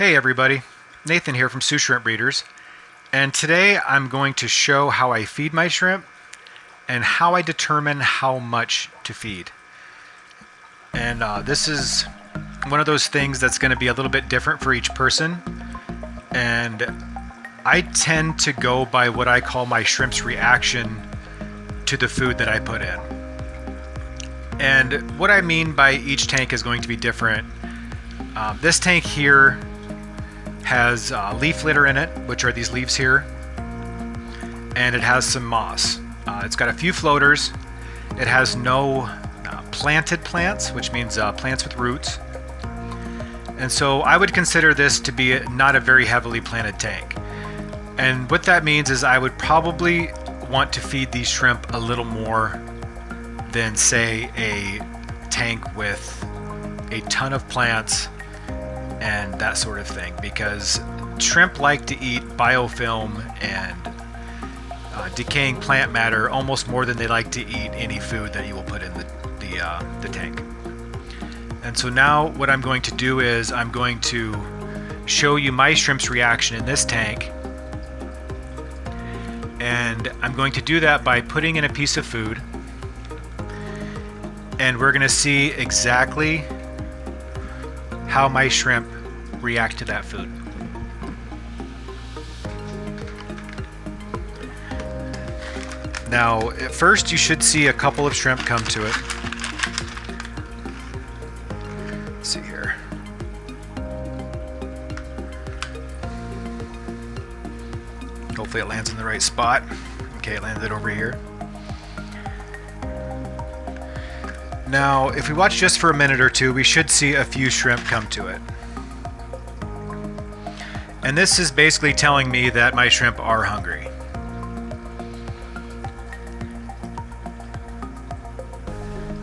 Hey everybody, Nathan here from Sioux Shrimp Breeders, and today I'm going to show how I feed my shrimp and how I determine how much to feed. And this is one of those things that's going to be a little bit different for each person, and I tend to go by what I call my shrimp's reaction to the food that I put in. And what I mean by each tank is going to be different. This tank here has leaf litter in it, which are these leaves here, and it has some moss. It's got a few floaters. It has no planted plants, which means plants with roots. And so I would consider this to be not a very heavily planted tank. And what that means is I would probably want to feed these shrimp a little more than, say, a tank with a ton of plants and that sort of thing, because shrimp like to eat biofilm and decaying plant matter almost more than they like to eat any food that you will put in the tank. And so now what I'm going to do is I'm going to show you my shrimp's reaction in this tank, and I'm going to do that by putting in a piece of food, and we're going to see exactly how my shrimp react to that food. Now, at first you should see a couple of shrimp come to it. Let's see here. Hopefully it lands in the right spot. Okay, it landed over here. Now, if we watch just for a minute or two, we should see a few shrimp come to it. And this is basically telling me that my shrimp are hungry.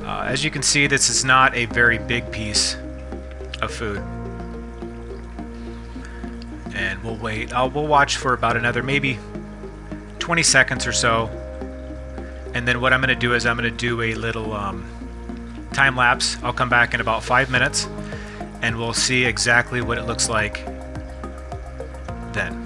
As you can see, this is not a very big piece of food. And we'll wait. We'll watch for about another maybe 20 seconds or so. And then what I'm going to do is I'm going to do a little time lapse. I'll come back in about 5 minutes and we'll see exactly what it looks like then.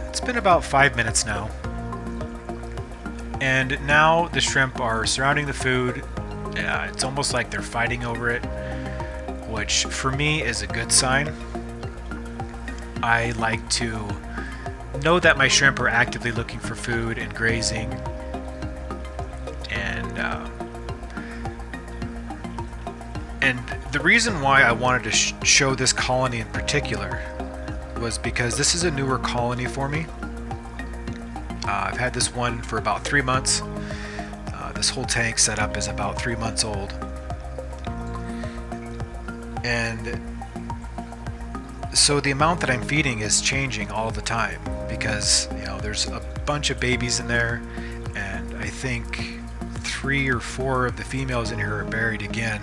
It's been about 5 minutes now, and now the shrimp are surrounding the food. It's almost like they're fighting over it, which for me is a good sign. I like to know that my shrimp are actively looking for food and grazing, and the reason why I wanted to show this colony in particular was because this is a newer colony for me. I've had this one for about 3 months. This whole tank setup is about 3 months old, and so the amount that I'm feeding is changing all the time, because there's a bunch of babies in there, and I think 3 or 4 of the females in here are buried again.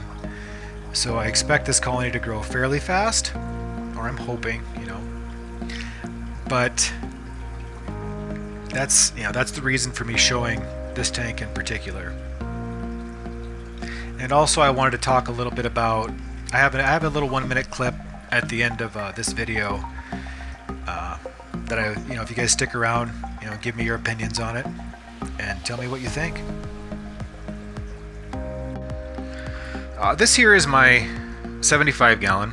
So I expect this colony to grow fairly fast, or I'm hoping, but that's the reason for me showing this tank in particular. And also I wanted to talk a little bit about, I have a little 1-minute clip at the end of this video that if you guys stick around, give me your opinions on it and tell me what you think. This here is my 75 gallon.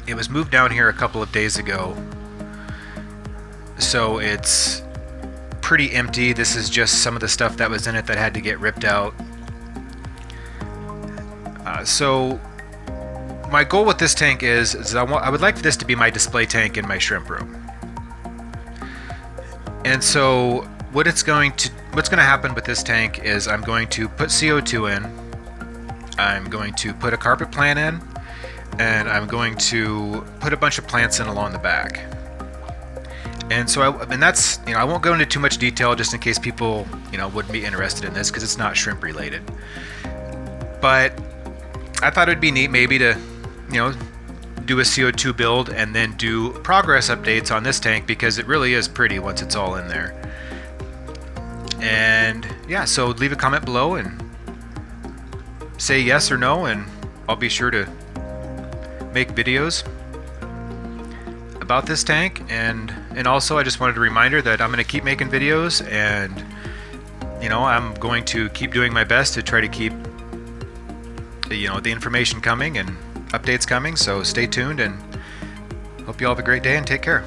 It was moved down here a couple of days ago, so it's pretty empty. This is just some of the stuff that was in it that had to get ripped out. So my goal with this tank is I would like this to be my display tank in my shrimp room. And so what's going to happen with this tank is I'm going to put CO2 in, I'm going to put a carpet plant in, and I'm going to put a bunch of plants in along the back. And so that's, I won't go into too much detail just in case people wouldn't be interested in this, because it's not shrimp related. But I thought it'd be neat maybe to do a CO2 build and then do progress updates on this tank, because it really is pretty once it's all in there. And yeah, so leave a comment below and say yes or no, and I'll be sure to make videos about this tank. And also I just wanted a reminder that I'm going to keep making videos, and I'm going to keep doing my best to try to keep the information coming and updates coming. So stay tuned, and hope you all have a great day and take care.